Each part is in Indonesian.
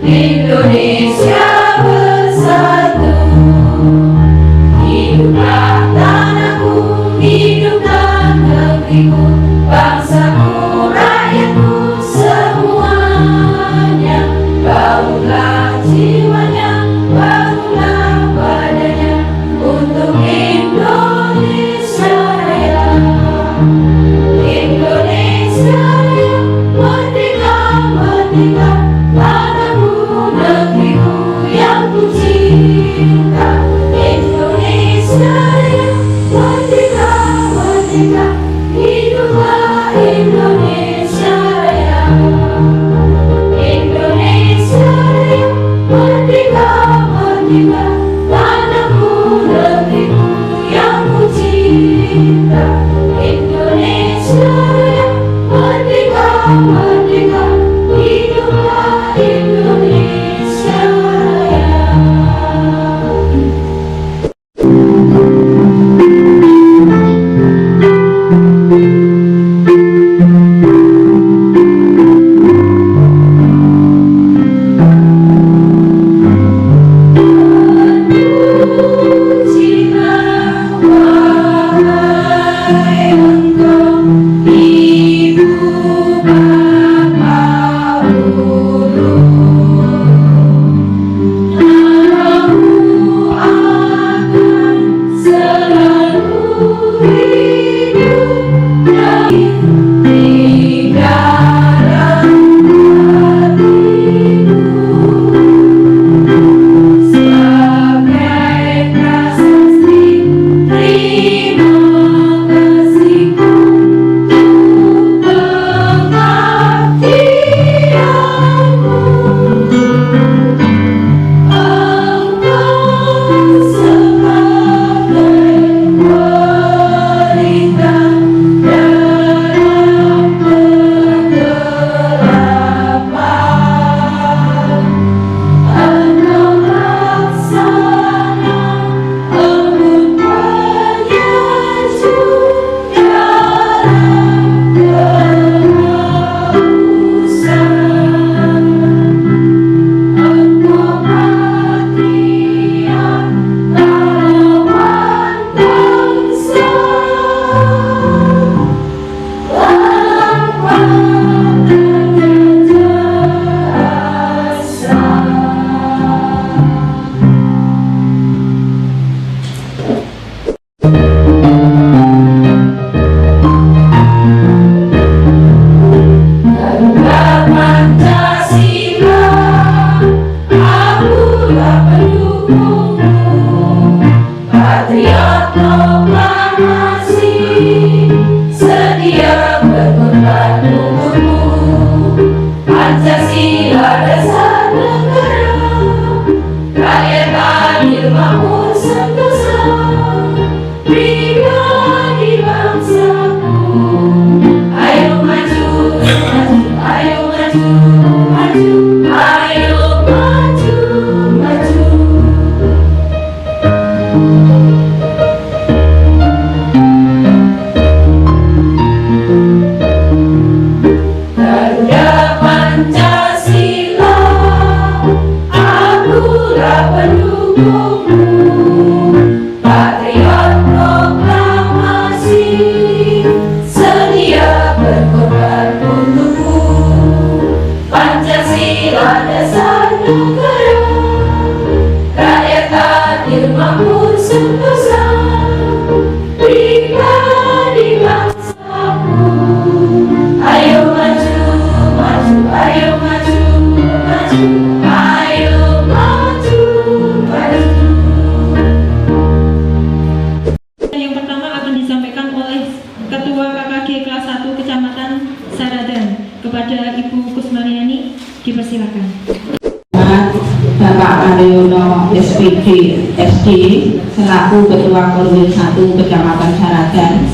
Indonesia bersatu. Hiduplah tanahku, hiduplah negeriku, bangsaku, rakyatku semuanya. Bangunlah jiwanya, bangunlah badannya untuk Indonesia Raya. Indonesia Raya, merdeka, merdeka, tanahku, negeriku yang ku cinta. Indonesia Raya, merdeka, merdeka, hiduplah Indonesia Raya. Indonesia Raya, merdeka, merdeka, tanahku, negeriku yang ku cinta. Indonesia Raya, merdeka, merdeka, hiduplah Indonesia Raya. Patriot proklamasi, sedia berkorban untukmu. Pancasila dasar negara, rakyat adil makmur sentosa, pribadi bangsaku. Ayo maju, maju, ayo maju, maju, ayo maju, maju. Garuda Pancasila, akulah pendukungmu. Patriot proklamasi, sedia berkorban untukmu. Pancasila dasar negara, rakyat adil makmur sentosa, pribadi bangsaku. Ayo maju, maju, ayo maju, maju, ayo maju, maju. Yang pertama akan disampaikan oleh Ketua KKG kelas 1 Kecamatan Saradan. Kepada Ibu Kusmariani, dipersilakan. Bapak Mariono SPD SD selaku Ketua Korwil 1 Kecamatan Saradan.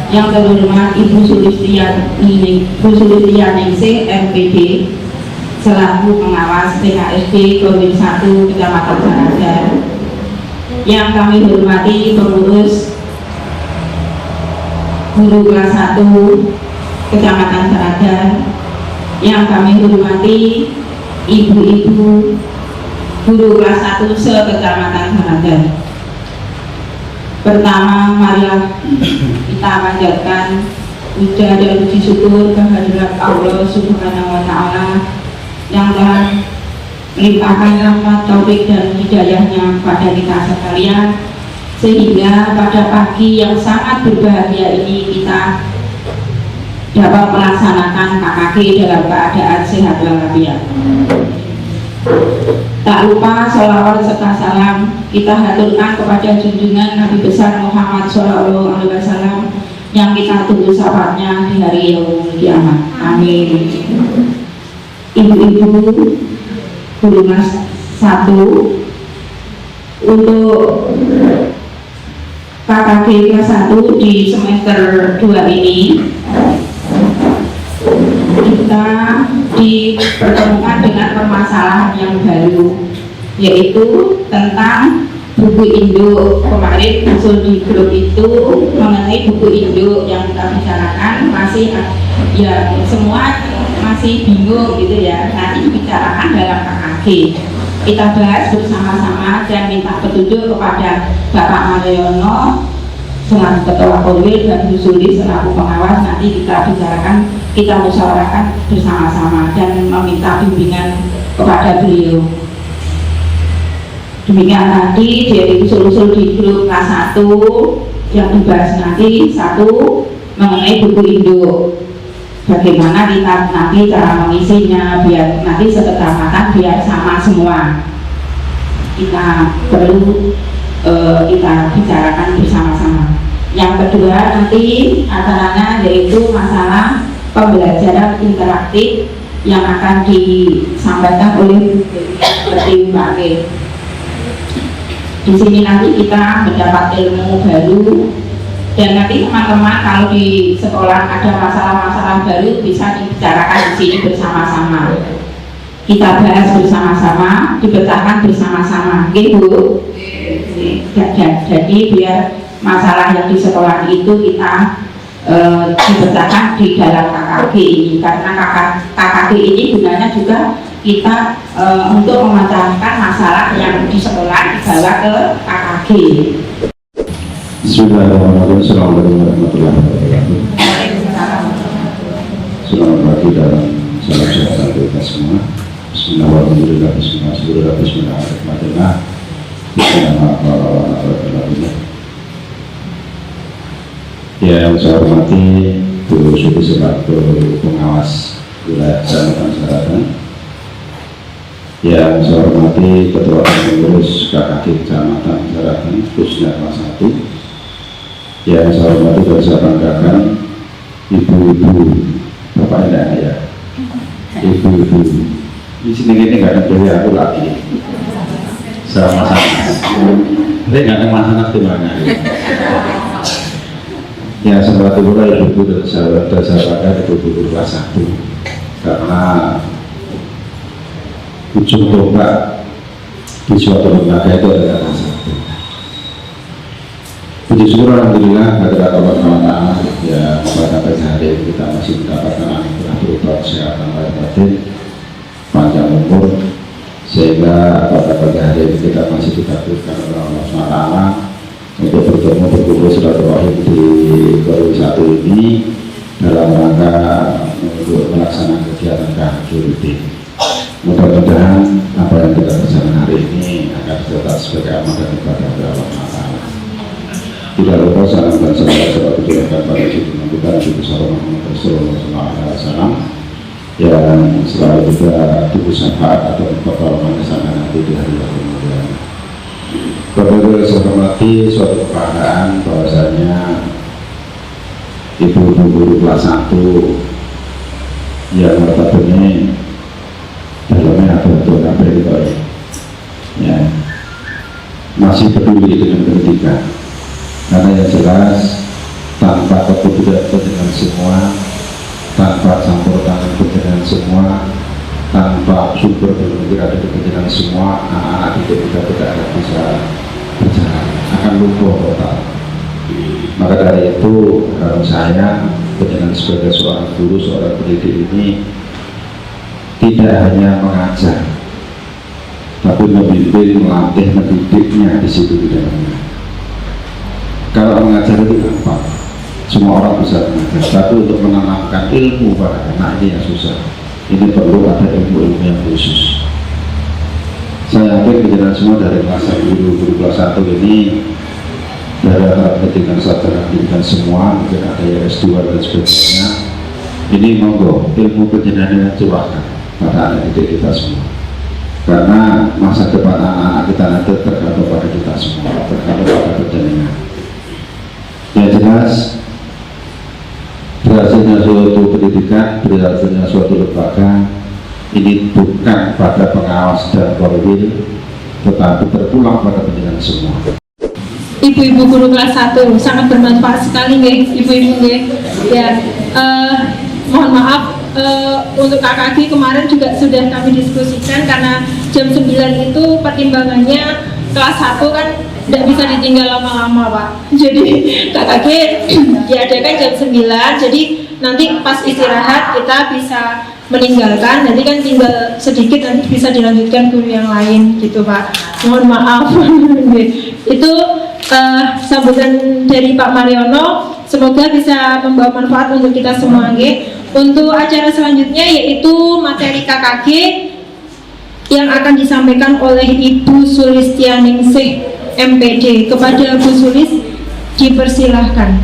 Yang terhormat Ibu Sulistianingsih MPD selaku pengawas PKSD Korwil 1 Kecamatan Saradan. Yang kami hormati pengurus guru kelas 1 Kecamatan Saradan. Yang kami hormati ibu-ibu guru kelas 1 se-Kecamatan Saradan. Pertama, marilah kita panjatkan puja dan puji syukur kehadirat Allah Subhanahu wa Ta'ala yang telah melimpahkan rahmat, taufik dan hidayahnya pada kita sekalian, sehingga pada pagi yang sangat berbahagia ini kita dapat melaksanakan KKG dalam keadaan sehat walafiat. Tak lupa sholawat serta salam kita haturkan kepada junjungan Nabi besar Muhammad SAW yang kita tunggu syafaatnya di hari yaumul kiamat. Amin. Ibu-ibu guru kelas 1 untuk KKG kelas 1 di semester 2 ini kita dipertemukan dengan permasalahan yang baru, yaitu tentang buku induk. Kemarin muncul di grup itu mengenai buku induk yang kita bicarakan, masih ya semua masih bingung gitu ya. Nanti dibicarakan dalam KKG, kita bahas bersama-sama dan minta petunjuk kepada Bapak Mariono selaku Ketua Korwil dan Bu Suli selaku pengawas. Nanti kita bicarakan, kita musyawarahkan bersama-sama dan meminta bimbingan kepada beliau. Demikian tadi dari usul-usul di grup kelas 1 yang dibahas nanti. 1, mengenai buku induk, bagaimana kita nanti cara mengisinya biar nanti sekecamatan biar sama semua. Kita perlu kita bicarakan bersama-sama. Yang kedua nanti acaranya yaitu masalah pembelajaran interaktif yang akan disampaikan oleh tim Bake. Di sini nanti kita mendapat ilmu baru dan nanti teman-teman kalau di sekolah ada masalah-masalah baru bisa dibicarakan di sini bersama-sama. Kita bahas bersama-sama, dipecahkan bersama-sama, gitu. Jadi biar masalah yang di sekolah itu kita dipecahkan di dalam KKG ini, karena KKG ini gunanya juga kita untuk memecahkan masalah yang di sekolah dibawa ke KKG. Bismillahirrahmanirrahim. Assalamualaikum warahmatullahi wabarakatuh. Selamat pagi dan salam sejahtera kita semua. Bismillahirrahmanirrahim. Bismillahirrahmanirrahim. Yang saya hormati Bu Sudi selaku pengawas wilayah Kecamatan Saradan, yang saya hormati Ketua Pengurus KKG Kecamatan Saradan khususnya kelas 1, yang saya hormati dan saya banggakan ibu-ibu, bapak dan ayah, ibu-ibu di sini ini nggak ada pilih aku lagi sama-sama, nanti nggak ada masalah di mana. Ya, seperti pula ibu-ibu dan sahabat ibu-ibu kelas 1, karena ujung tombak di suatu lembaga itu adalah kelas 1. Puji syukur alhamdulillah hadirat Allah SWT ya, pada hari ini kita masih mendapatkan anugerah berupa kesehatan lahir batin, panjang umur, sehingga pada hari ini kita masih ditakdirkan oleh Allah SWT untuk bertemu berkumpul silaturahim di Korwil 1 ini dalam rangka untuk melaksanakan kegiatan KKG rutin. Mudah-mudahan apa yang kita kerjakan hari ini akan tercatat sebagai amal dan ibadah dari Allah Taala. Tidak lupa salam dan salawat serta dikirimkan pada junjungan kita Nabi besar Muhammad SAW yang selalu juga tunggu syafaat atau pertolongan sana nanti di hari yang kemudian. Bapak-bapak saya hormati, suatu keadaan bahwasanya ibu-ibu guru kelas 1 yang notabene dalamnya ada betul ya, masih peduli dengan pendidikan, karena yang jelas tanpa ketidakpendidikan semua, tanpa campur tangan pendidikan semua, tanpa sumber pemikiran dari pendidikan semua, anak-anak didik kita tidak akan bisa berjalan, akan lumpuh total. Maka dari itu harus saya dengan sebagai seorang guru, seorang pendidik ini tidak hanya mengajar, tapi membimbing, melatih, mendidiknya di situ di dalamnya. Kalau mengajar itu gampang, semua orang bisa mengajar, tapi untuk menanamkan ilmu pada anak ini yang susah. Ini perlu ada ilmu-ilmu yang khusus. Saya yakin penjelasan semua dari kelas 1, guru kelas 1 ini dari antara pendidikan sarjana pendidikan semua, mungkin ada yang S2 dan sebagainya. Ini monggo ilmu penjenengan curahkan pada anak didik kita semua, karena masa depan anak-anak kita nanti tergantung pada kita semua, tergantung pada penjenengan. Yang jelas, berhasilnya suatu pendidikan, berhasilnya suatu lembaga ini bukan pada pengawas dan korwil, tetapi terpulang pada penjenengan semua. Ibu-ibu guru kelas 1 sangat bermanfaat sekali nih, ibu-ibu nih. Ya, mohon maaf untuk KKG kemarin juga sudah kami diskusikan, karena jam 9 itu pertimbangannya kelas 1 kan tidak bisa ditinggal lama-lama Pak. Jadi KKG diadakan jam 9, jadi nanti pas istirahat kita bisa meninggalkan, nanti kan tinggal sedikit, nanti bisa dilanjutkan guru yang lain gitu Pak. Mohon maaf. Itu sambutan dari Pak Mariono, semoga bisa membawa manfaat untuk kita semua. Untuk acara selanjutnya yaitu materi KKG yang akan disampaikan oleh Ibu Sulistianingsih MPD. Kepada Bu Sulis dipersilahkan.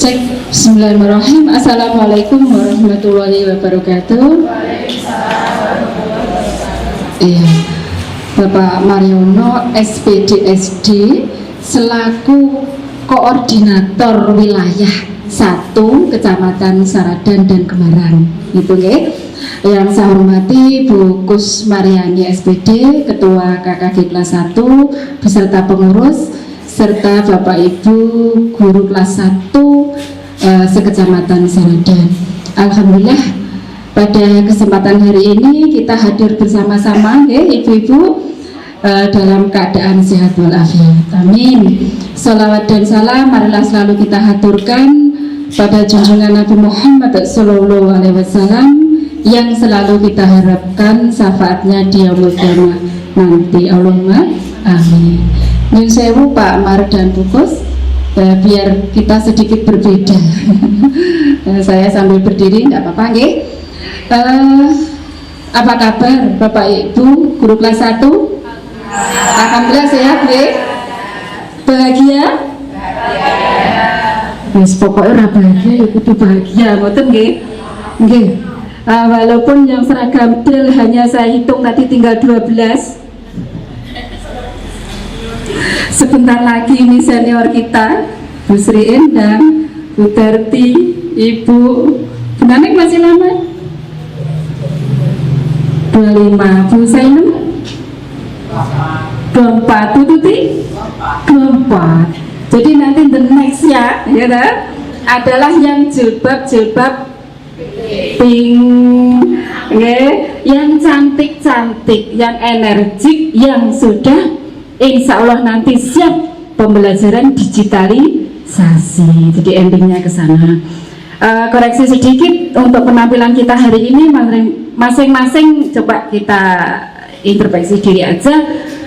Cek. Bismillahirrahmanirrahim. Assalamualaikum warahmatullahi wabarakatuh. Iya, Bapak Mariono SPD SD selaku koordinator wilayah 1 Kecamatan Saradan dan Gemarang, gitu nggih. Yang saya hormati Bu Kusmaryani SPD, Ketua KKG kelas 1 beserta pengurus, serta Bapak Ibu guru kelas 1 sekecamatan Saradan. Alhamdulillah pada kesempatan hari ini kita hadir bersama-sama ya ibu-ibu dalam keadaan sehat walafiat. Amin. Salawat dan salam marilah selalu kita haturkan pada junjungan Nabi Muhammad SAW yang selalu kita harapkan syafaatnya di yaumul qiyamah nanti. Allahumma amin. Nyun sewu Pak Mar dan Bukus, biar kita sedikit berbeda. Saya sambil berdiri, tidak apa-apa nggih. Apa kabar Bapak Ibu guru kelas 1? Alhamdulillah sehat nggih. Bahagia? Wis pokoknya ora bahagia ya kudu bahagia, ngoten nggih. Nggih. Walaupun yang seragam drill hanya saya hitung tadi tinggal 12. Sebentar lagi ini senior kita Bu Sri Endang, Bu Terti, Ibu Benanek masih lama 25, Bu Sainem 24, Bu Tuti 24. Jadi nanti the next ya adalah yang jilbab pink, yang cantik-cantik, yang energik, yang sudah insya Allah nanti siap pembelajaran digitalisasi. Jadi endingnya ke sana. Koreksi sedikit untuk penampilan kita hari ini, masing-masing coba kita introspeksi diri aja.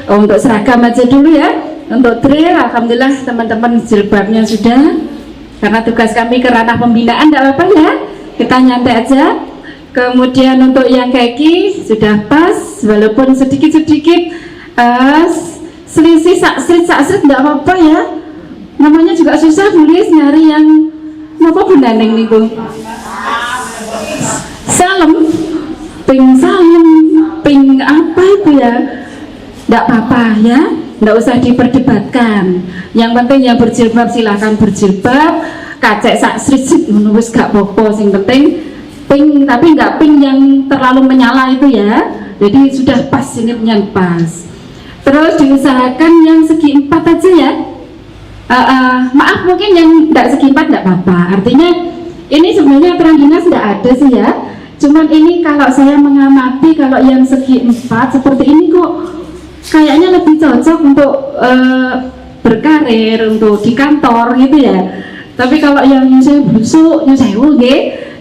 Untuk seragam aja dulu ya. Untuk drill, alhamdulillah teman-teman jilbabnya sudah. Karena tugas kami ke ranah pembinaan, tidak apa-apa ya. Kita nyantai aja. Kemudian untuk yang kaki sudah pas, walaupun sedikit-sedikit selisih saksit tidak apa-apa ya, namanya juga susah nulis nyari yang apa Bundaning nih Bu salem ping apa itu ya, tidak apa-apa ya, tidak usah diperdebatkan. Yang penting yang berjilbab silahkan berjilbab, kacek saksit menurut gak popo, sing penting pink, tapi nggak pink yang terlalu menyala itu ya, jadi sudah pas, ini pas. Terus diusahakan yang segi 4 aja ya. Maaf mungkin yang tidak segi 4 tidak apa-apa. Artinya ini sebenarnya aturan dinas tidak ada sih ya. Cuman ini kalau saya mengamati, kalau yang segi 4 seperti ini kok kayaknya lebih cocok untuk berkarir, untuk di kantor gitu ya. Tapi kalau yang nyusul busuk, nyusewu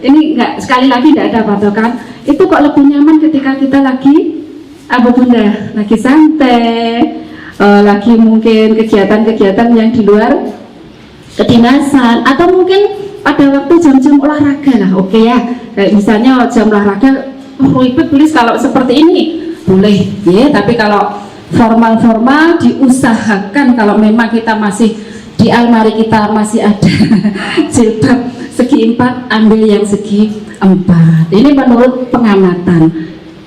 ini enggak, sekali lagi tidak ada patokan. Itu kok lebih nyaman ketika kita lagi apa Bunda? Lagi santai, lagi mungkin kegiatan-kegiatan yang di luar kedinasan, atau mungkin pada waktu jam-jam olahraga lah, oke ya. Kayak misalnya jam olahraga, ribet tulis kalau seperti ini boleh ya. Tapi kalau formal-formal diusahakan kalau memang kita masih di almari kita masih ada jilbab segi 4, ambil yang segi 4. Ini menurut pengamatan.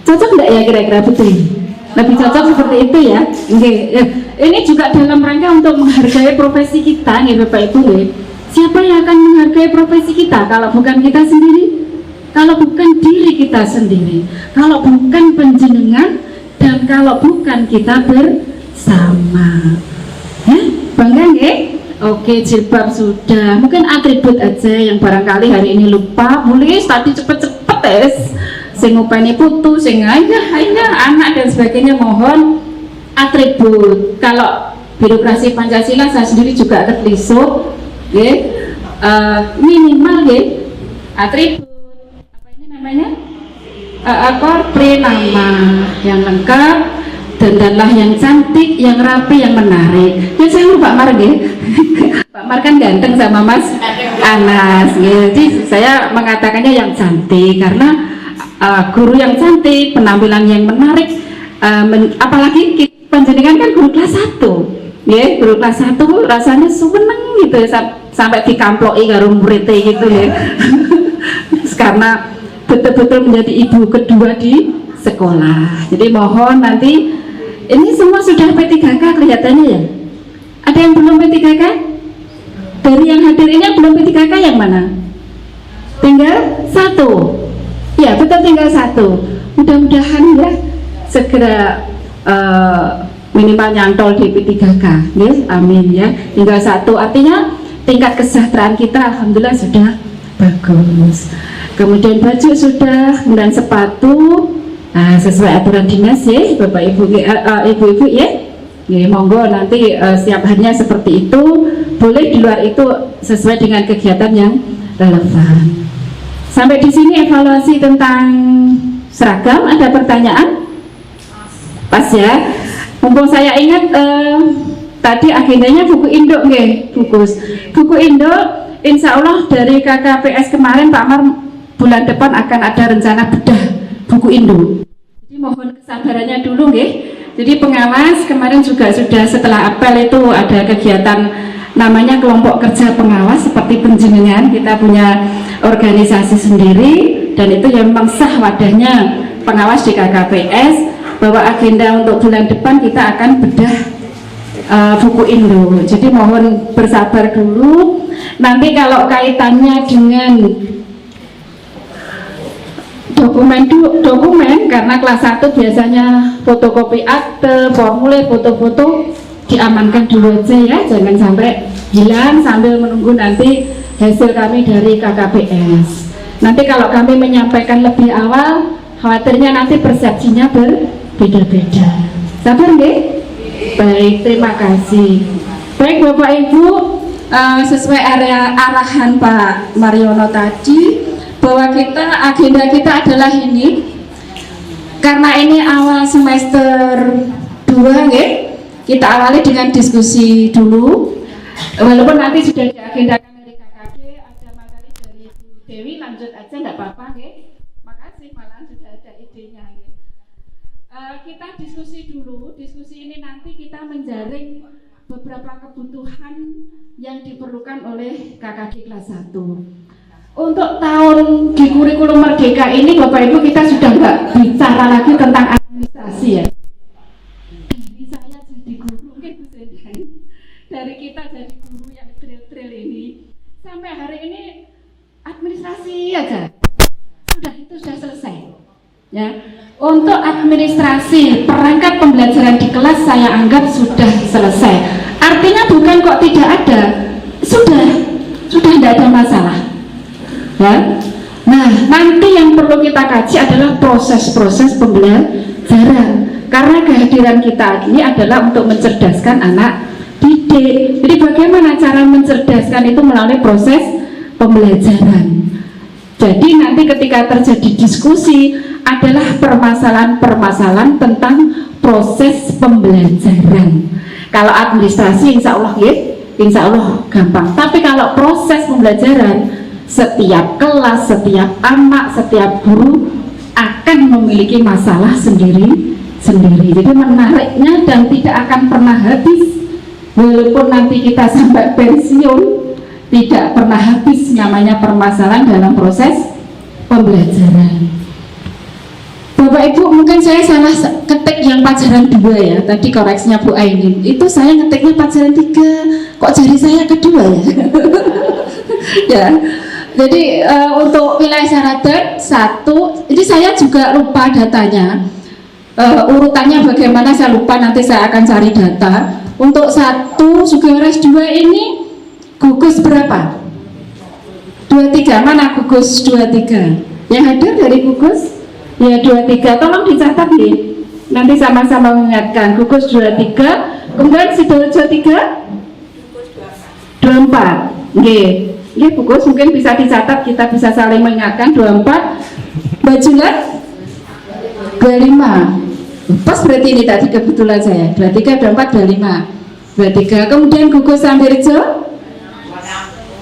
Cocok enggak ya kira-kira betul? Lebih cocok seperti itu ya. Oke. Ini juga dalam rangka untuk menghargai profesi kita nih Bapak Ibu nih. Siapa yang akan menghargai profesi kita kalau bukan kita sendiri? Kalau bukan diri kita sendiri, kalau bukan penjenengan, dan kalau bukan kita bersama. Bangga nggih? Oke, jilbab sudah. Mungkin atribut aja yang barangkali hari ini lupa. Mulai tadi cepet-cepet sing ngupeni putu, sing ayah, anak dan sebagainya. Mohon atribut. Kalau birokrasi Pancasila saya sendiri juga terlisuk, minimal atribut. Apa ini namanya? Korpri, nama yang lengkap, dandanlah yang cantik, yang rapi, yang menarik. Ya saya lupa Pak Mar Pak Mar kan ganteng sama Mas Anas. Jadi saya mengatakannya yang cantik karena guru yang cantik, penampilan yang menarik, apalagi panjenengan kan guru kelas 1. Guru kelas 1 rasanya seneng gitu ya, sampai dikamploki karo murid gitu ya. Karena betul-betul menjadi ibu kedua di sekolah. Jadi mohon nanti ini semua sudah P3K kelihatannya ya. Ada yang belum P3K? Dari yang hadir ini belum P3K yang mana? Tinggal 1. Ya betul, tinggal 1. Mudah-mudahan ya segera minimal nyantol di P3K. Yes, amin ya. Tinggal 1, artinya tingkat kesejahteraan kita alhamdulillah sudah bagus. Kemudian baju sudah, kemudian sepatu sesuai aturan dinas ya Bapak Ibu, ibu-ibu ya. Monggo nanti setiap harinya seperti itu. Boleh di luar itu sesuai dengan kegiatan yang relevan. Sampai di sini evaluasi tentang seragam. Ada pertanyaan? Pas ya. Mumpung saya ingat tadi agendanya buku induk buku induk insya Allah dari KKPS kemarin Pak Mar bulan depan akan ada rencana bedah buku induk. Jadi mohon kesabarannya dulu Jadi pengawas kemarin juga sudah setelah apel itu ada kegiatan namanya kelompok kerja pengawas seperti penjenengan, kita punya organisasi sendiri dan itu yang memang sah wadahnya pengawas di KKPS, bahwa agenda untuk bulan depan kita akan bedah buku induk. Jadi mohon bersabar dulu. Nanti kalau kaitannya dengan dokumen karena kelas 1 biasanya fotokopi akte, formulir, foto-foto diamankan dulu aja ya, jangan sampai hilang sambil menunggu nanti hasil kami dari KKPS. Nanti kalau kami menyampaikan lebih awal, khawatirnya nanti persepsinya berbeda-beda. Sabar nggih? Baik, terima kasih. Baik Bapak Ibu, sesuai arahan Pak Mariono tadi, bahwa agenda kita adalah ini karena ini awal semester 2 kita awali dengan diskusi dulu, walaupun nanti sudah diagendakan dari KKG, ada materi dari Ibu Dewi, lanjut aja enggak apa-apa makasih, malah sudah ada idenya kita diskusi dulu. Diskusi ini nanti kita menjaring beberapa kebutuhan yang diperlukan oleh KKG kelas 1. Untuk tahun di kurikulum Merdeka ini Bapak Ibu kita sudah nggak bicara lagi tentang administrasi ya. Dari saya jadi guru dari kita jadi guru yang drill ini sampai hari ini administrasi aja itu sudah selesai ya. Untuk administrasi perangkat pembelajaran di kelas saya anggap sudah selesai. Artinya bukan kok tidak ada, sudah tidak ada masalah. Ya, Nah, nanti yang perlu kita kaji adalah proses-proses pembelajaran. Karena kehadiran kita ini adalah untuk mencerdaskan anak didik. Jadi bagaimana cara mencerdaskan itu melalui proses pembelajaran. Jadi nanti ketika terjadi diskusi adalah permasalahan-permasalahan tentang proses pembelajaran. Kalau administrasi insya Allah gampang. Tapi kalau proses pembelajaran, setiap kelas, setiap anak, setiap guru akan memiliki masalah sendiri-sendiri. Jadi menariknya dan tidak akan pernah habis. Walaupun nanti kita sampai pensiun, tidak pernah habis namanya permasalahan dalam proses pembelajaran. Bapak Ibu, mungkin saya salah ketik yang pelajaran 2 ya. Tadi koreksinya Bu Ainin. Itu saya ngetiknya pelajaran 3. Kok jari saya kedua ya? Ya. Jadi untuk wilayah syaradat 1, ini saya juga lupa datanya, urutannya bagaimana saya lupa, nanti saya akan cari data. Untuk 1 Sugihwaras 2 ini gugus berapa? 23, mana gugus 23? Yang hadir dari gugus? Ya 23, tolong dicatat ya. Nanti sama-sama mengingatkan gugus 23, kemudian Sidoarjo 3? 24, nggih. Ini gugus mungkin bisa dicatat, kita bisa saling mengingatkan. 24, Bajulan 25, pas berarti ini tadi kebetulan saya 23, 24, 25, 23. Kemudian gugus Sambirjo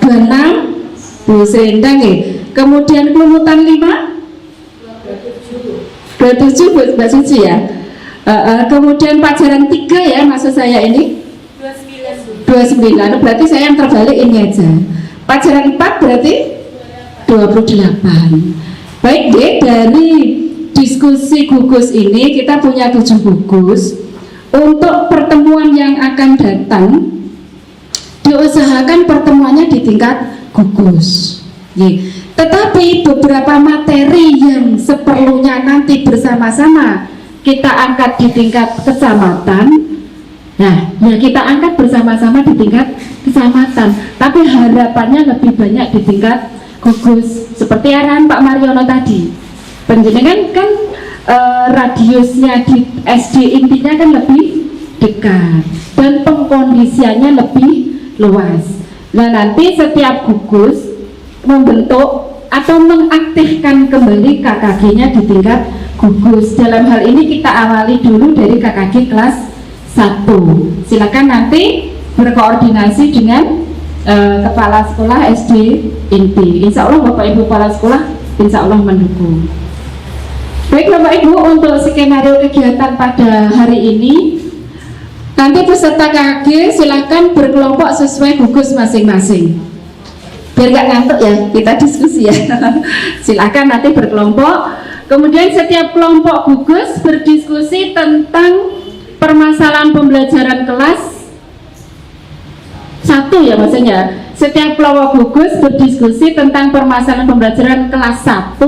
26, Bu Srendang ya. Kemudian Kelumutan 5, 27 Mbak Suci ya. Kemudian pelajaran 3 ya, maksud saya ini 29, berarti saya yang terbalik ini aja. Pelajaran 4 berarti 28. Baik deh, dari diskusi gugus ini kita punya 7 gugus. Untuk pertemuan yang akan datang, diusahakan pertemuannya di tingkat gugus. Tetapi beberapa materi yang seperlunya nanti bersama-sama kita angkat di tingkat kecamatan. Nah, ya kita angkat bersama-sama di tingkat kecamatan, tapi harapannya lebih banyak di tingkat gugus. Seperti arahan Pak Mariono tadi, penjenengan kan radiusnya di SD intinya kan lebih dekat dan pengkondisiannya lebih luas. Nah, nanti setiap gugus membentuk atau mengaktifkan kembali KKG-nya di tingkat gugus. Dalam hal ini kita awali dulu dari KKG kelas 1. Silakan nanti berkoordinasi dengan kepala sekolah SD inti. Insya Allah Bapak Ibu kepala sekolah insya Allah mendukung. Baik Bapak Ibu, untuk skenario kegiatan pada hari ini, nanti peserta KKG silakan berkelompok sesuai gugus masing-masing. Biar gak ngantuk ya, kita diskusi ya. Silakan nanti berkelompok. Kemudian setiap kelompok gugus berdiskusi tentang permasalahan pembelajaran kelas 1 ya maksudnya. Setiap kelompok gugus berdiskusi tentang permasalahan pembelajaran kelas 1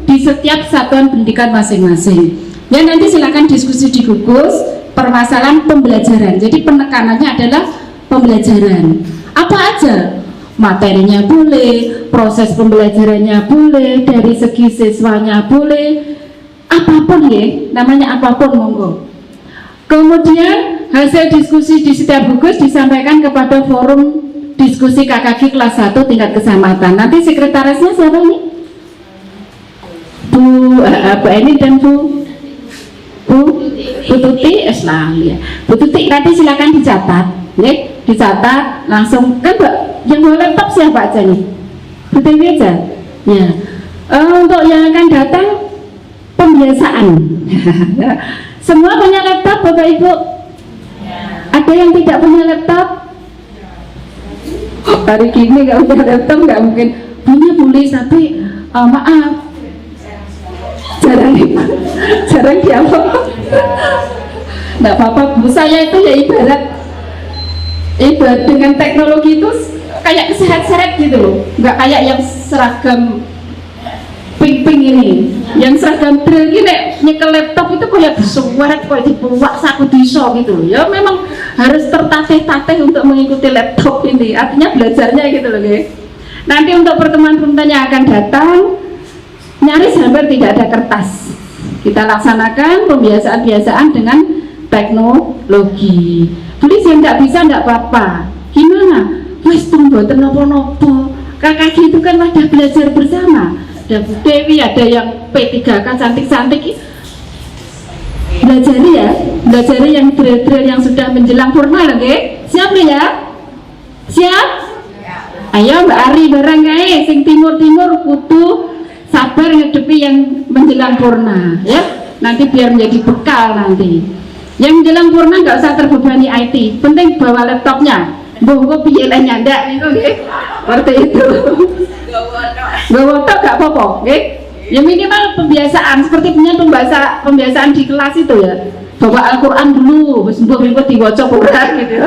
di setiap satuan pendidikan masing-masing. Ya nanti silakan diskusi di gugus permasalahan pembelajaran. Jadi penekanannya adalah pembelajaran. Apa aja? Materinya boleh, proses pembelajarannya boleh, dari segi siswanya boleh, apapun ya, namanya apapun monggo. Kemudian hasil diskusi di setiap gugus disampaikan kepada forum diskusi KKG kelas 1 tingkat kecamatan. Nanti sekretarisnya siapa ini? Bu Eni dan Bu Tuti ya. Bu Tuti nanti silakan dicatat, ya, dicatat langsung kan Mbak. Yang bawa laptop siapa aja nih? Bu Dewi aja. Ya. Untuk yang akan datang pembiasaan. Semua punya laptop Bapak Ibu? Ada yang tidak punya laptop? Hari gini nggak punya laptop nggak mungkin. Punya boleh tapi maaf jarang dialog. Nggak apa-apa Bu, saya itu ya ibarat dengan teknologi itu kayak keseret-seret gitu loh, nggak kayak yang seragam pink-pink ini, yang seragam drill gini nyekel laptop itu kayak bersuara kayak dibuat saku diso gitu loh. Ya memang harus tertatih-tatih untuk mengikuti laptop ini, artinya belajarnya gitu loh guys. Nanti untuk pertemuan-pertemuan yang akan datang nyaris hampir tidak ada kertas. Kita laksanakan pembiasaan-biasaan dengan teknologi. Tulis yang tidak bisa tidak apa-apa. Gimana? Wes mboten nopo-nopo. KKG itu kan wadah belajar bersama. Ada Bu Dewi, ada yang P3K cantik-cantik. Belajari yang drill-drill yang sudah menjelang purna lho nggih. Siap ya? Siap? Ayo Mbak Ari bareng kae sing timur-timur kudu sabar ngedepi yang menjelang purna ya. Nanti biar menjadi bekal nanti. Yang menjelang purna nggak usah terbebani IT. Penting bawa laptopnya. Mbok piye lah nyandak niku nggih. Seperti itu. Gawa tok gak apa-apa, nggih. Ya minimal pembiasaan seperti punya pembiasaan di kelas itu ya. Bawa Al-Qur'an dulu, wis mbok diwaca Quran gitu.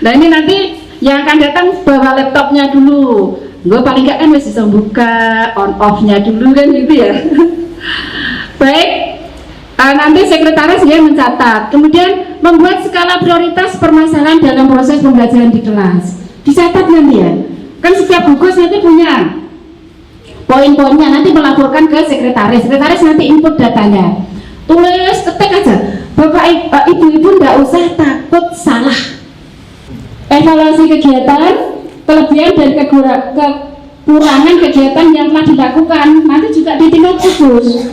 Nah ini nanti yang akan datang bawa laptopnya dulu. Gue paling gak kan masih bisa buka on off-nya dulu kan gitu ya. Baik, nanti sekretaris dia mencatat. Kemudian membuat skala prioritas permasalahan dalam proses pembelajaran di kelas. Dicatat nanti ya. Kan setiap gugus nanti punya poin-poinnya, nanti melaporkan ke sekretaris. Sekretaris nanti input datanya. Tulis, ketik aja. Bapak ibu-ibu nggak usah takut salah. Evaluasi kegiatan, kelebihan dan kekurangan kegiatan yang telah dilakukan nanti juga di tingkat gugus.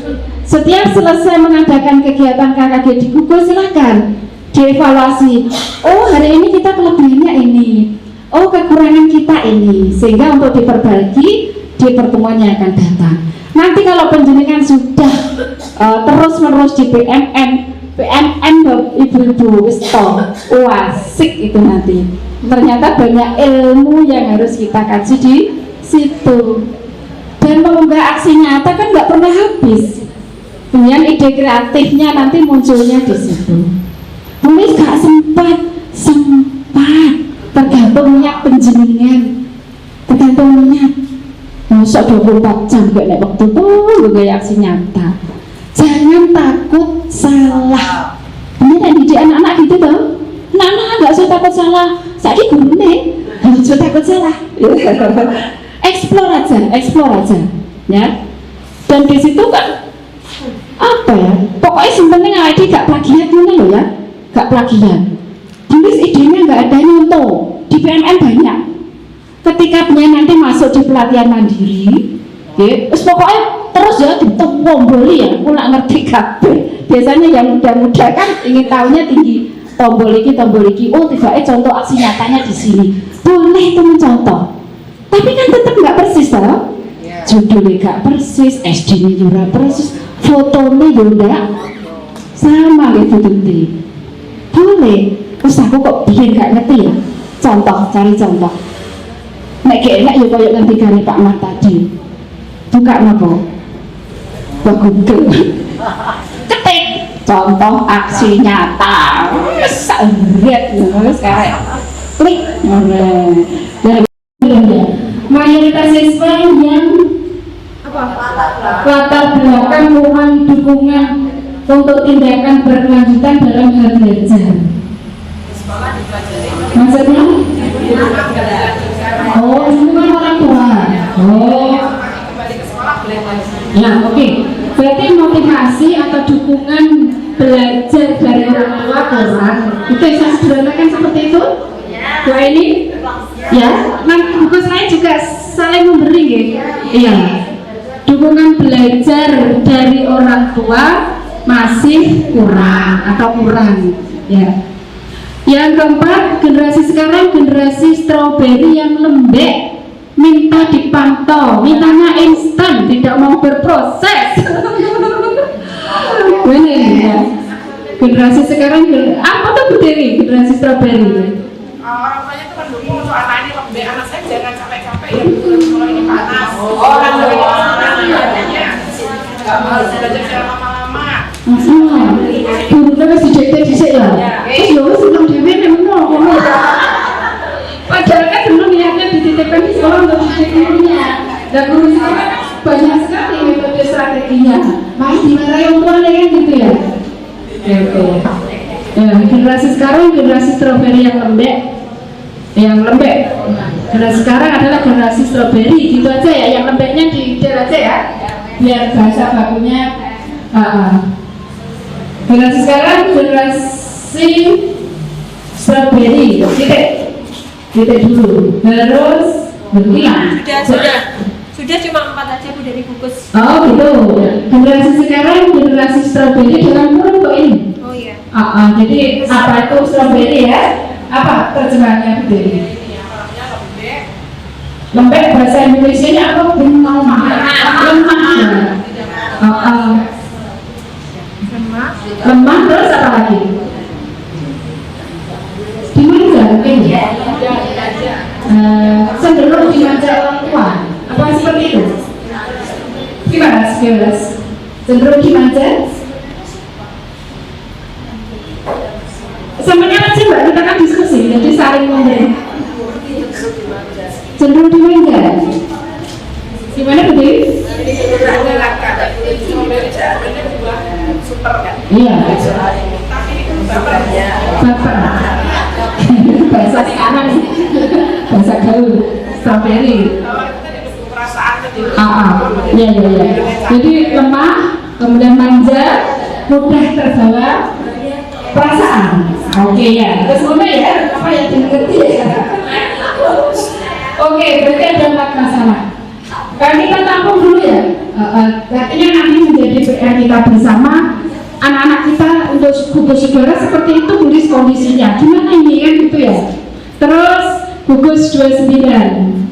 Setiap selesai mengadakan kegiatan KKG di gugus silakan dievaluasi. Oh hari ini kita kelebihannya ini, oh kekurangan kita ini, sehingga untuk diperbaiki di pertemuan yang akan datang. Nanti kalau penjenengan sudah terus-menerus di PMN ibu-ibu asik itu nanti. Ternyata banyak ilmu yang harus kita kaji di situ. Dan mengunggah aksi nyata kan nggak pernah habis. Kemudian ide kreatifnya nanti munculnya di situ. Tulis gak sempat, tergantung niat penjenengan, tergantung niat. Masa 24 jam gak ada waktu tuh gaya aksi nyata. Jangan takut salah. Bener didik anak-anak gitu tuh. Anak-anak gak usah takut salah. Saya guru nih, gak usah takut salah. Explore aja, ya. Dan di situ kan apa ya? Pokoknya sebenarnya ngadi gak plagiat gini loh ya, gak plagiat. Tulis idenya gak ada nyontoh. Di PMN banyak. Ketika punya nanti masuk di pelatihan mandiri, ya, pokoknya terus ya ditomboli ya, aku nggak ngerti kabeh. Biasanya yang muda-muda kan ingin tahunya tinggi. Tombol iki, oh tiba-tiba contoh aksi nyatanya di sini. Boleh itu mencontoh. Tapi kan tetap nggak persis toh. Judulnya nggak persis, SD-nya juga persis, fotonya juga sama gitu nanti. Boleh. Terus aku kok bikin nggak ngerti ya. Contoh, cari contoh. Nek enak ya koyo ngendikane Pak Mat tadi. Buka napa? Google. Ketik contoh aksi nyata. Wis lihat wis kae. Klik. Mayoritas siswa yang latar belakang kurang dukungan untuk tindakan berkelanjutan dalam hal belajar. Maksudnya? Oh, ini kan orang tua. Oh, ya oke. Berarti motivasi atau dukungan belajar dari orang tua kurang. Itu saya sederhanakan seperti itu. Dua ini, ya. Nah, buku saya juga saling memberi, ya. Iya. Dukungan belajar dari orang tua masih kurang atau kurang, ya. Yang keempat, generasi sekarang generasi stroberi yang lembek, minta dipantau, mintanya instan, tidak mau berproses. Benar ya? Generasi sekarang apa tuh Bu Dewi? Generasi stroberi? Orang tuanya tuh mendukung untuk anak saya jangan capek-capek ya, kalau ini panas. Orang tuanya nggak mau belajar secara lama-lama. Masalah, gurunya masih dicek ya. Terus ya wes belum dewe memang ngomong. Padahal kan belum niatnya dititipkan di sekolah untuk didik gurunya. Dan guru sekarang banyak sekali metode strateginya. Masih dimarahi orang tuanya kan gitu ya. Oke. Ya, generasi sekarang generasi stroberi yang lembek. Generasi sekarang adalah generasi stroberi, gitu aja ya. Yang lembeknya di aja ya. biar bahasa bakunya generasi sekarang generasi strawberry titik dulu terus berhilang. Sudah cuma 4 aja Bu dari bungkus. Oh gitu. Generasi sekarang generasi strawberry dalam kurung kok ini. Oh iya. Jadi apa itu strawberry ya? Apa terjemahannya Bu Dewi? Lembek bahasa Indonesia-nya apa? Lemah lemah terus apa lagi? Dimanja mungkin ya? Cenderung dimanja orang tua. Apa seperti itu? Gimana? Cenderung dimanja? Samanya aja Mbak, kita kan diskusi, jadi saling memberi. Cenderung dimanja. Gimana betul? Iya. Bapak. Bahasa sekarang, bahasa gaul, strawberry. Ya. Jadi lemah, kemudian manja, mudah terbawa perasaan. Oke ya. Terus mana ya? Apa yang dimengerti ya? Oke, berarti ada 4 masalah. Kalau kita tampung dulu ya, artinya nanti menjadi PR kita bersama anak-anak kita untuk gugus udara seperti itu tulis kondisinya. Gimana ini kan gitu ya. Terus gugus 29.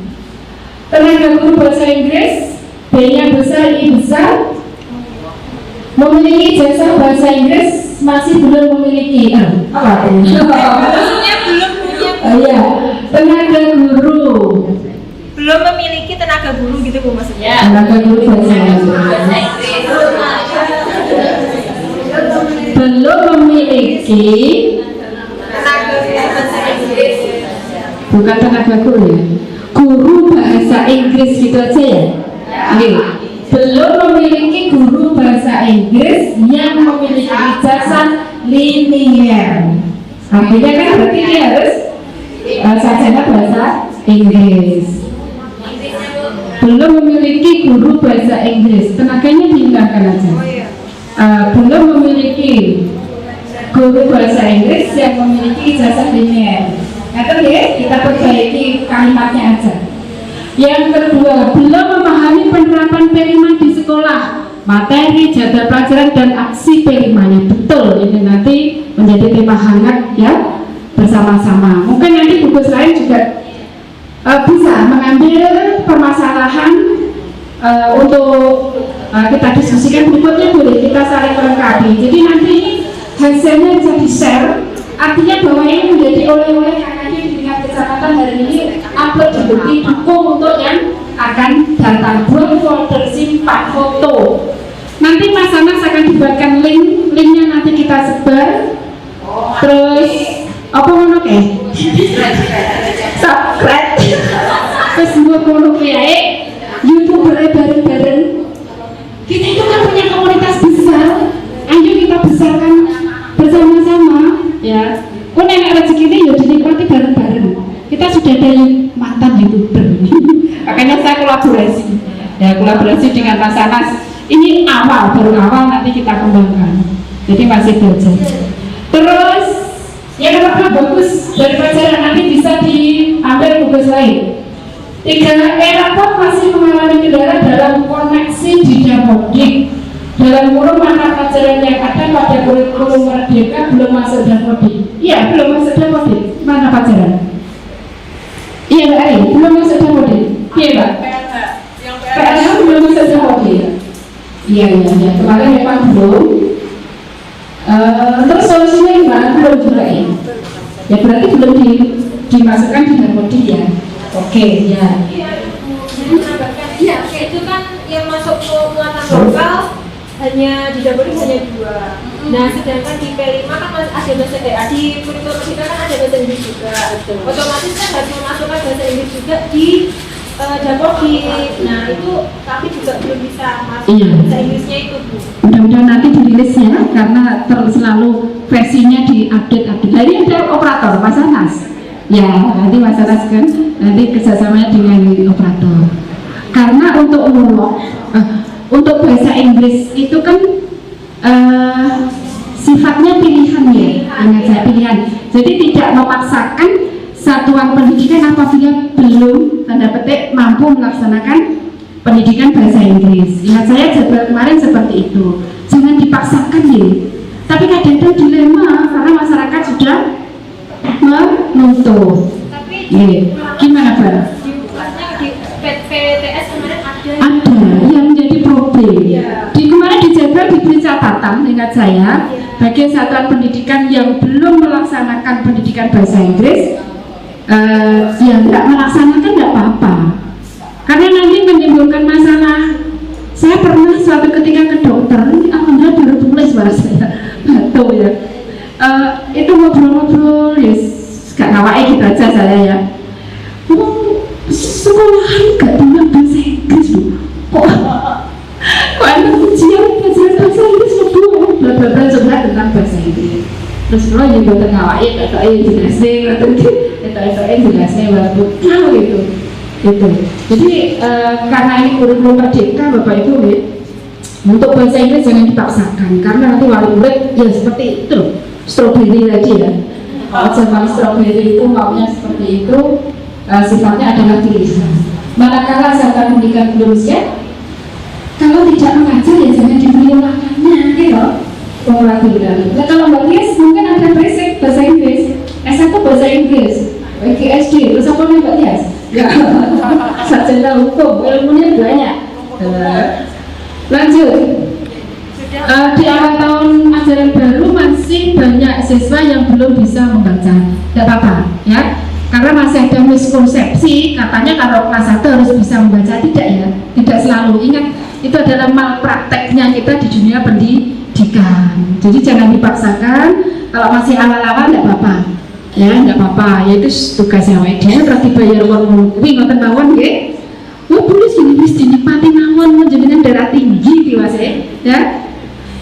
Tenaga guru bahasa Inggris, B-nya besar, I besar, memiliki jasa bahasa Inggris masih belum memiliki apa itu? Maksudnya belum punya. Iya, tenaga guru. Belum memiliki tenaga guru gitu Bu maksudnya. Tenaga guru bahasa Inggris. Belum memiliki Tenaga bahasa Inggris. bukan tenaga guru ya, guru bahasa Inggris gitu aja ya. Oke. Belum memiliki guru bahasa Inggris yang memiliki ijazah linier. Artinya kan berarti dia harus sarjana bahasa Inggris. Belum memiliki guru bahasa Inggris, tenaganya dihilangkan aja. Belum memiliki guru bahasa Inggris yang memiliki ijazah linier. Kita perbaiki kalimatnya aja. Yang kedua, belum memahami penerapan P5 di sekolah, materi, jadwal pelajaran dan aksi P5-nya. Betul, ini nanti menjadi tema hangat ya bersama-sama. Mungkin nanti gugus lain juga bisa mengambil permasalahan untuk kita diskusikan berikutnya, boleh kita saling melengkapi. Jadi nanti hasilnya bisa di-share, artinya bahwa ini menjadi oleh-oleh KKJ di tingkat kecamatan hari ini upload di dukung untuk yang akan datang, buat folder simpan foto. Nanti Mas Anas akan dibuatkan linknya nanti kita sebar. Terus apa ngono ke? Subscribe. Terus buat ngono ke YouTuber bareng-bareng. Kita itu kan punya komunitas besar. Ayo kita besarkan bersama-sama ya. Kok nenek rezeki ini ya dinikmati bareng-bareng. Kita sudah ada mantan YouTuber. Makanya saya kolaborasi dengan Mas Anas. Ini baru awal nanti kita kembangkan. Jadi masih belajar. Terus yang kedua bagus dari pelajaran nanti bisa diambil tugas lain. 3, Erapot masih mengalami kendala dalam koneksi di Dapodik. Dalam kurung mata pelajaran yang ada pada kurikulum Merdeka belum masuk Dapodik. Iya, belum masuk Dapodik. Mana pelajaran? Iya Mbak Ari, belum masuk Dapodik. Iya Mbak? PLH belum masuk Dapodik. Iya, kemarin memang belum. Terus solusinya gimana? Belum juga ya? Ya berarti belum dimasukkan di Dapodik ya? Oke, ya. Iya, itu kan yang masuk ke muatan lokal hanya di Dapodik hanya 2. Nah, sedangkan di P5 kan masih ada bahasa di kurikulum kita kan ada bahasa Inggris juga. Otomatis kan harus memasukkan bahasa Inggris juga di Dapodik. Nah, itu tapi juga belum bisa masuk bahasa Inggrisnya itu Bu. Mudah-mudahan nanti dirilis ya, karena selalu versinya diupdate. Jadi ada operator Mas Anas. Ya, nanti Mas Anas kan nanti kerjasamanya dengan operator. Karena untuk mulok untuk bahasa Inggris itu kan sifatnya pilihan ya, ingat saya pilihan. Jadi tidak memaksakan satuan pendidikan apabila belum tanda petik mampu melaksanakan pendidikan bahasa Inggris. Ingat saya jadwal kemarin seperti itu. Jangan dipaksakan ya. Tapi kadang-kadang dilema karena masyarakat sudah menuntut. Gimana Pak? Di PTS kemarin Ada yang menjadi problem. Di kemarin di jadwal diberi catatan, ingat saya, bagi satuan pendidikan yang belum melaksanakan pendidikan bahasa Inggris, yang tidak melaksanakan tidak apa-apa, karena nanti menimbulkan masalah. Saya pernah suatu ketika ke dokter, alhamdulillah baru tulis bahasa batuk ya. Itu ngobrol-ngobrol, ya, gak ngawai gitu aja saya ya. Sekolahan gak dengar bahasa Inggris loh. Kok ada ujian bahasa Inggris loh, bla-bla-bla curhat tentang bahasa Inggris. Terus kalau juga tengawai, atau jelasnya, atau jelasnya walaupun gitu. Jadi karena ini kurikulum merdeka Bapak Ibu ya, untuk bahasa Inggris jangan dipaksakan, karena nanti wali murid ya seperti itu, strawberry tadi ya. Kalau zaman strawberry itu maunya seperti itu, sifatnya adalah pilihan. Manakala satuan pendidikan belum siap, kalau tidak mengajar ya jangan diberi ulangannya gitu. Nah, kalau Mbak Tias mungkin ada basic bahasa Inggris, S1 bahasa Inggris, SD, terus apa nih Mbak Tias? Ya, sarjana hukum, ilmunya banyak. Lanjut. Di awal tahun ajaran baru masih banyak siswa yang belum bisa membaca. Tidak apa-apa, ya. Karena masih ada miskonsepsi, katanya kalau kelas 1 harus bisa membaca. Tidak ya, tidak selalu. Ingat, itu adalah malprakteknya kita di dunia pendidikan. Jadi jangan dipaksakan. Kalau masih awal-awal tidak apa-apa. Ya, tidak apa-apa, ya itu tugasnya dia terus dibayar uang kuwi ngoten mawon nggih. Oh, boleh sini wis dinikmati mawon jenengan darah tinggi di Mas ya.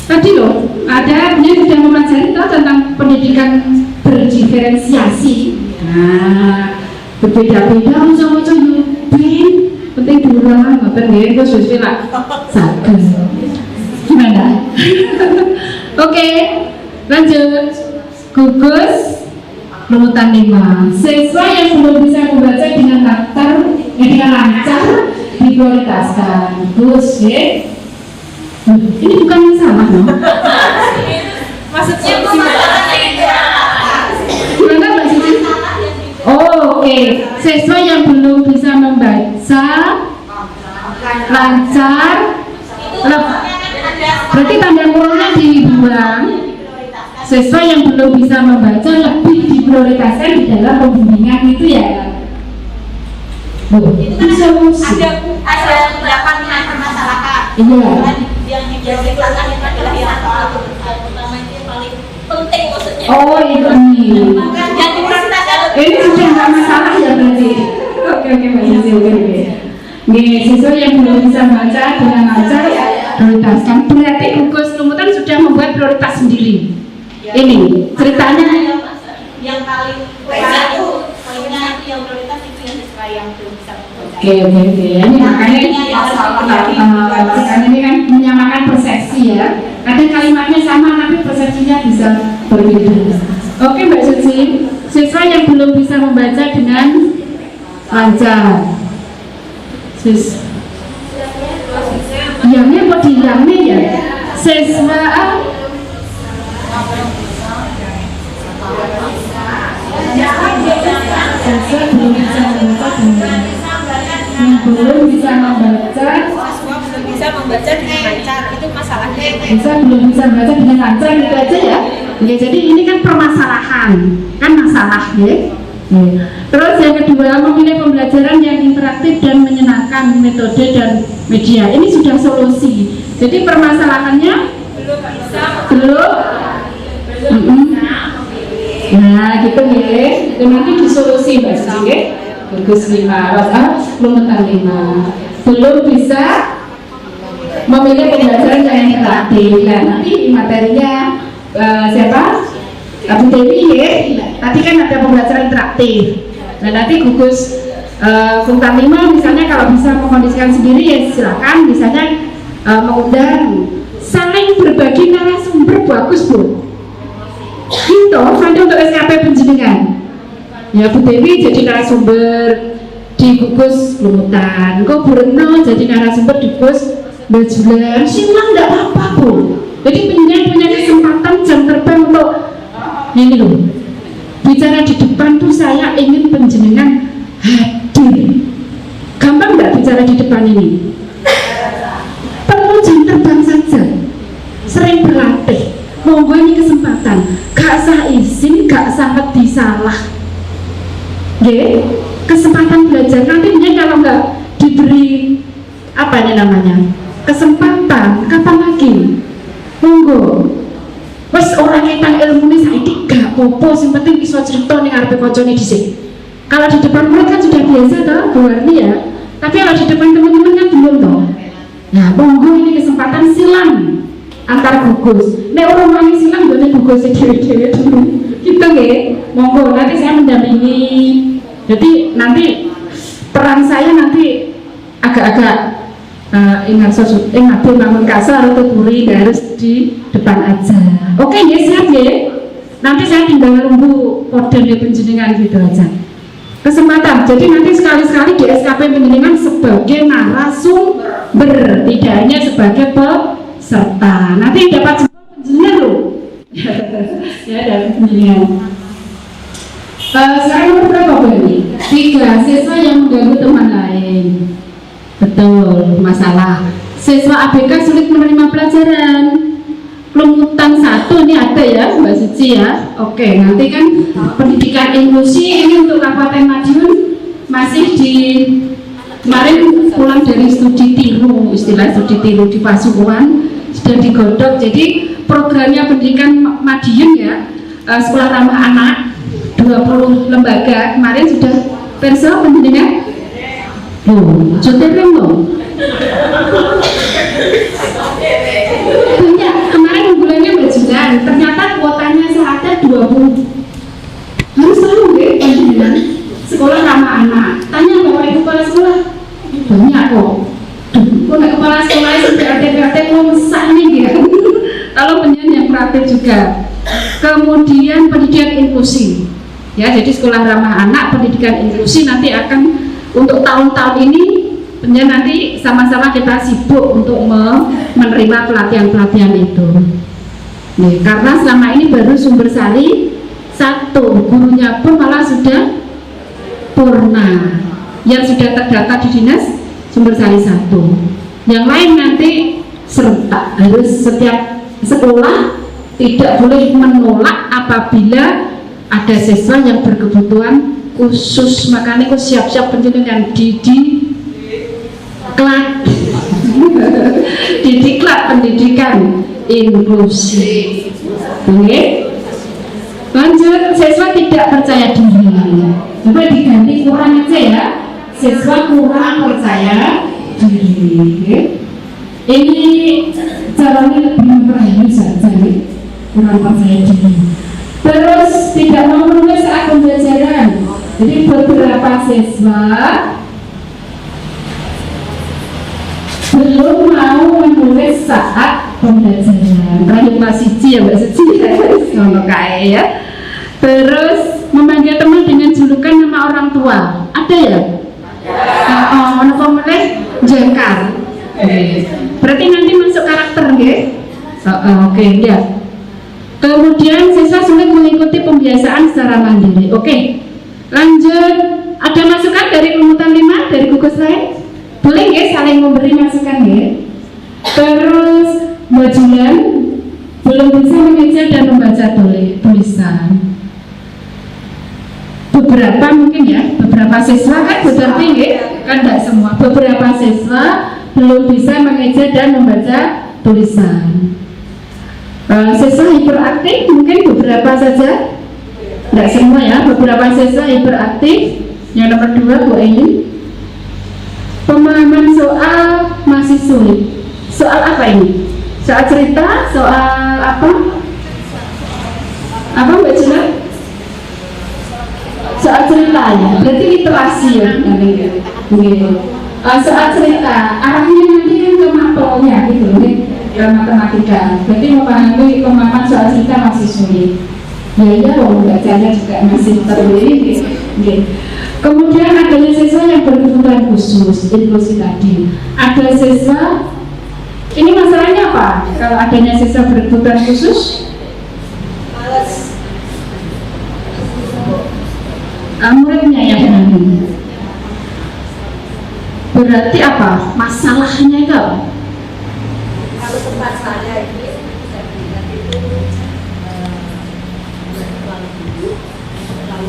Tadi loh, ada dia sudah mempelajari tentang pendidikan berdiferensiasi. Nah, berbeda-beda macam-macam ben penting durang ngoten nggih, terus wis lah saged. Gimana? Oke, lanjut. Gugus Runtutan 5. Siswa yang belum bisa membaca dengan lancar diprioritaskan. Gus, ya. Ini bukan masalah, no? maksudnya gimana? Gimana Mbak Siti? Oh, oke. Siswa yang belum bisa membaca lancar, berarti tanda kurungnya dibuang. Siswa yang belum bisa membaca lebih diprioritaskan di dalam pembimbingan itu ya. Itu kan ada pendapat yang bermasalah. Iya. Yang diprioritaskan itu adalah yang pertama itu paling penting maksudnya. Oh itu nih. Yang diprioritaskan. Ini sudah nggak masalah ya berarti. Oke Mbak Sisi, oke. Nih siswa yang belum bisa baca dengan lancar prioritaskan. Berarti gugus Lumutan sudah membuat prioritas sendiri. Ini ceritanya yang paling satu poinnya itu yang prioritas itu yang sesuai yang belum bisa membaca. Oke. Ini makanya ini kan menyamakan persepsi ya. Kadang kalimatnya sama tapi persepsinya bisa berbeda. Oke Mbak Suci, siswa yang belum bisa membaca dengan lancar. Yangnya apa dilangnya ya? Siswa belum bisa membaca dengan lancar, itu masalahnya. Belum bisa membaca dengan lancar gitu aja ya. Oke, jadi ini kan permasalahan, kan masalah ya. Terus yang kedua, memilih pembelajaran yang interaktif dan menyenangkan, metode dan media. Ini sudah solusi. Jadi permasalahannya belum. Nah, gitu ya. Itu nanti disolusi Mbak Siti. Gugus 5, Lumutan 5. Belum bisa memilih pembelajaran yang interaktif. Nah, nanti materinya siapa? Bu Dewi ya. Tadi kan ada pembelajaran interaktif. Nah, nanti gugus Lumutan 5 misalnya kalau bisa mengkondisikan sendiri ya silakan. Misalnya mengundang saling berbagi narasumber bagus Bu. Itu nanti untuk SKP penjenengan. Ya Bu Dewi jadi narasumber di gugus lumutan, kok Bu Retno jadi narasumber di gugus bajulan, silang nggak apa-apa Bu. Jadi penjenengan punya kesempatan jam terbang untuk ini loh. Bicara di depan tuh saya ingin penjenengan hadir. Gampang nggak bicara di depan ini? Perlu jam terbang saja. Sering berlatih. Monggo ini kesempatan. Gak sah izin, gak sangat disalah. Kesempatan belajar nanti kalau nggak diberi apa ini namanya kesempatan, kapan lagi? Monggo. Wes orang yang ilmu ini saya gak popo, yang penting iso cerita nih ngarepe koncone dhisik. Kalau di depan murid kan sudah biasa toh, Bu Warni ya. Tapi kalau di depan teman-teman kan belum toh. Nah, monggo ini kesempatan silang antar gugus. Nek orang wangi silang boleh gugus dhewe-dhewe dulu. Gitu nggih. Monggo nanti saya mendampingi. Jadi nanti peran saya nanti agak-agak ingat namun kasar atau buri harus di depan aja. Oke ya, siap ya. Nanti saya tinggal nunggu kode di penjenengan gitu aja. Kesempatan. Jadi nanti sekali-sekali di SKP penjenengan sebagai narasumber, tidak hanya sebagai peserta. Nanti dapat jempol penjenengan loh. Ya dari penjenengan. Sekarang nomor berapa Bu ini? 3. Siswa yang mengganggu teman lain. Betul, masalah. Siswa ABK sulit menerima pelajaran. Lumutan 1 ini ada ya Mbak Suci ya. Oke, nanti kan pendidikan inklusi ini untuk Kabupaten Madiun masih di kemarin pulang dari studi tiru, istilah studi tiru di Pasuruan sudah digodok. Jadi programnya pendidikan Madiun ya, sekolah ramah anak 20 lembaga kemarin sudah perso pendidikan. Jodoh loh. Banyak kemarin bulannya bajulan, ternyata kuotanya seada 20. Harus tahu deh pendidikan sekolah ramah anak. Tanya Bapak Ibu kepala sekolah, banyak kok. Kok kepala sekolah sudah ada mau mesak nih ya. Kalau penyanyi yang kreatif juga. Kemudian pendidikan inklusi. Ya, jadi sekolah ramah anak, pendidikan inklusi nanti akan untuk tahun-tahun ini nanti sama-sama kita sibuk untuk menerima pelatihan-pelatihan itu. Nih, karena selama ini baru Sumber Sari 1, gurunya pun malah sudah purna. Yang sudah terdata di dinas Sumber Sari 1. Yang lain nanti serentak, harus setiap sekolah tidak boleh menolak apabila ada siswa yang berkebutuhan khusus. Makanya aku siap-siap penjenengan didiklat pendidikan inklusi. Oke, lanjut. Siswa tidak percaya diri, coba diganti kurang aja ya, siswa kurang percaya diri. Ini caranya lebih mempelajari saja, kurang percaya diri. Terus tidak mau menulis saat pembelajaran. Jadi beberapa siswa belum mau menulis saat pembelajaran. Kalau masih ya Mbak Suci ya. Terus memanggil teman dengan julukan nama orang tua. Ada ya? Ono pemilih jengkar. Berarti nanti masuk karakter nggih? Oke, ya. Kemudian siswa sulit mengikuti pembiasaan secara mandiri. Oke, lanjut. Ada masukan dari rumutan 5 dari gugus lain? Boleh ya saling memberi masukan ya. Terus bajulan belum bisa mengeja dan membaca tulisan. Beberapa mungkin ya, beberapa siswa kan berarti ya, kan tidak semua. Beberapa siswa belum bisa mengeja dan membaca tulisan. Siswa hiperaktif mungkin beberapa saja, tidak semua ya. Beberapa siswa hiperaktif. Yang nomor 2 Bu Aini, pemahaman soal masih sulit. Soal apa ini? Soal cerita? Soal apa? Apa Mbak Cina? Soal cerita ya. Berarti literasi ya. Soal cerita. Arahnya nanti kan ke mapelnya gitu loh, matematika. Berarti memahami pemahaman soal cinta masih sulit. Ya iya, loh, bacanya juga masih terlilit. Kemudian adanya siswa yang berkebutuhan khusus, inklusi tadi. Ada siswa, ini masalahnya apa? Kalau adanya siswa berkebutuhan khusus, muridnya yang menanggung. Berarti apa? Masalahnya itu apa? Kalau tempat saya ini terlalu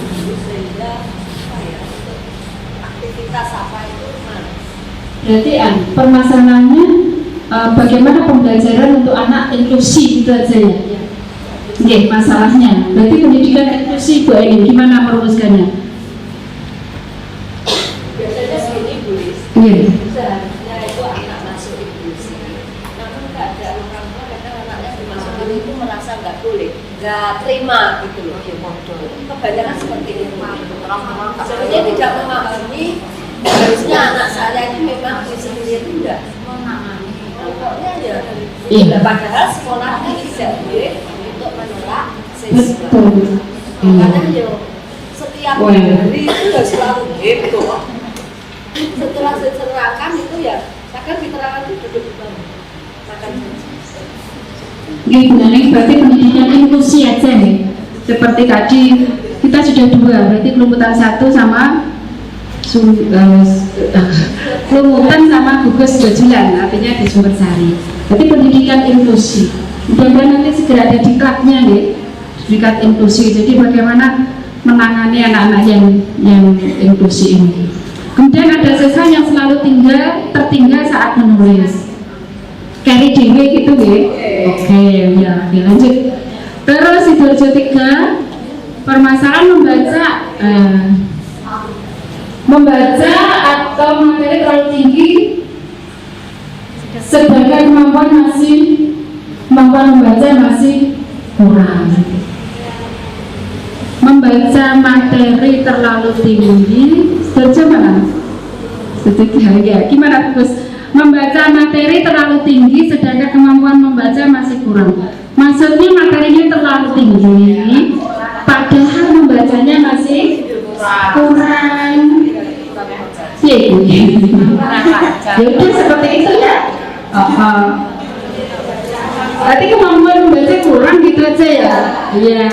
dulu sehingga untuk aktivitas apa itu Berarti permasalahannya bagaimana pembelajaran untuk anak inklusi itu aja ya? Oke, masalahnya. Berarti pendidikan inklusi Bu Eni, gimana merumuskannya? biasanya segini Bu Lis. Iya. Seharusnya itu anak masuk inklusi, namun nggak ada orang tua kadang anaknya dimasukkan itu merasa nggak boleh, nggak terima gitu loh. Kebanyakan seperti itu. Sebenarnya tidak memahami harusnya anak saya ini memang di sini itu enggak memahami. Pokoknya ya, Iya. padahal sekolahnya tidak boleh untuk menolak siswa. Betul. Makanya ya setiap Wah. hari itu ya selalu gitu. Setelah diserahkan itu ya, akan diterangkan itu duduk di bawah. Makan Oke, Bu Neneng, berarti pendidikan inklusi aja nih. Seperti tadi kita sudah dua, berarti kelumutan satu sama kelumutan sama gugus bajulan, artinya di Sumbersari. Berarti pendidikan inklusi. Mudah-mudahan nanti segera ada diklatnya nih, dikat inklusi. Jadi bagaimana menangani anak-anak yang inklusi ini. Kemudian ada siswa yang selalu tertinggal saat menulis. Carry dewe gitu ya. Oke, ya, lanjut. Terus Sidoarjo 3, permasalahan membaca atau materi terlalu tinggi sedangkan kemampuan membaca masih kurang. Membaca materi terlalu tinggi, setuju mana? Setuju ya. Gimana Gus? Membaca materi terlalu tinggi sedangkan kemampuan membaca masih kurang. Maksudnya materinya terlalu tinggi, padahal membacanya masih kurang. Ya, udah seperti itu ya. Berarti kemampuan membaca kurang gitu aja ya. Iya.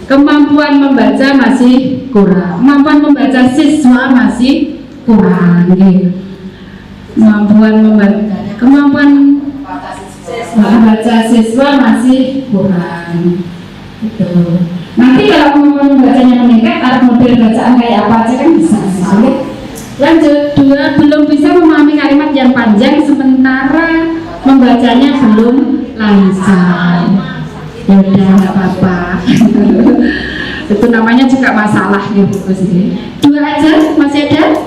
Kemampuan membaca masih kurang. Kemampuan membaca siswa masih kurang. Gitu. Kemampuan membaca siswa masih kurang. Gitu. Nanti kalau kemampuan membacanya meningkat, ada model bacaan kayak apa aja kan bisa. Lanjut, 2, belum bisa memahami kalimat yang panjang sementara membacanya belum lancar. Ya udah, nggak apa-apa. Itu namanya juga masalah gitu sih. 2 aja, masih ada?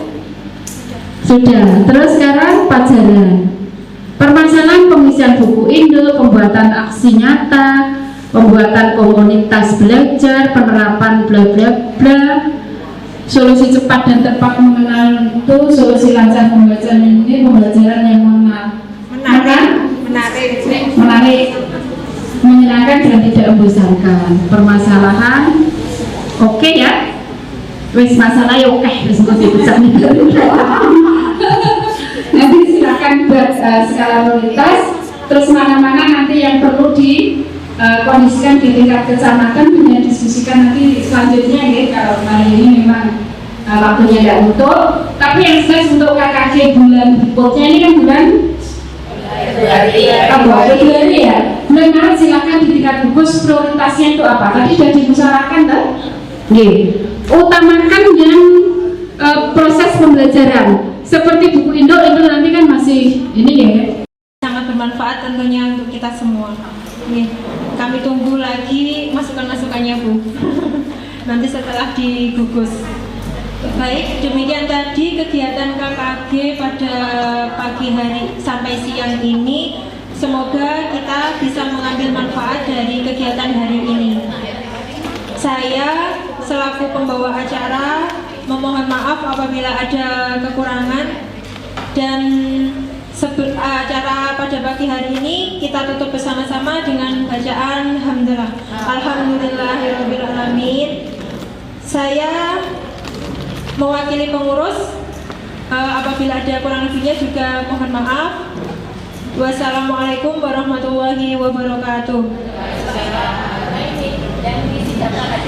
Sudah. Terus sekarang pelajaran. Permasalahan pengisian buku Indo, pembuatan aksi nyata, pembuatan komunitas belajar, penerapan bla bla bla, solusi cepat dan tepat mengenal itu, solusi lancar membaca ini, pembelajaran yang menarik, menyenangkan dan tidak membosankan. Permasalahan, oke ya, wis masalah ya oke, wis engko dipecah nih. Nanti silakan buat skala prioritas, terus mana-mana nanti yang perlu di kondisikan di tingkat kecamatan, punya diskusikan nanti selanjutnya ya. Kalau kali ini memang waktunya tidak utuh, tapi yang jelas untuk KKG bulan berikutnya ini kan bulan Februari ya. Bulan Maret silakan di tingkat gugus prioritasnya itu apa? Tadi sudah dimusyawarahkan kan? Utamakan yang proses pembelajaran. Seperti buku Indo nanti kan masih ini ya. Sangat bermanfaat tentunya untuk kita semua. Nih, kami tunggu lagi masukan-masukannya Bu. Nanti setelah digugus. Baik, demikian tadi kegiatan KKG pada pagi hari sampai siang ini. Semoga kita bisa mengambil manfaat dari kegiatan hari ini. Saya selaku pembawa acara memohon maaf apabila ada kekurangan. Dan acara pada pagi hari ini kita tutup bersama-sama dengan bacaan hamdalah. Alhamdulillahirabbil alamin. Saya mewakili pengurus, apabila ada kurang lebihnya juga mohon maaf. Wassalamualaikum warahmatullahi wabarakatuh. Dan di sidang hadir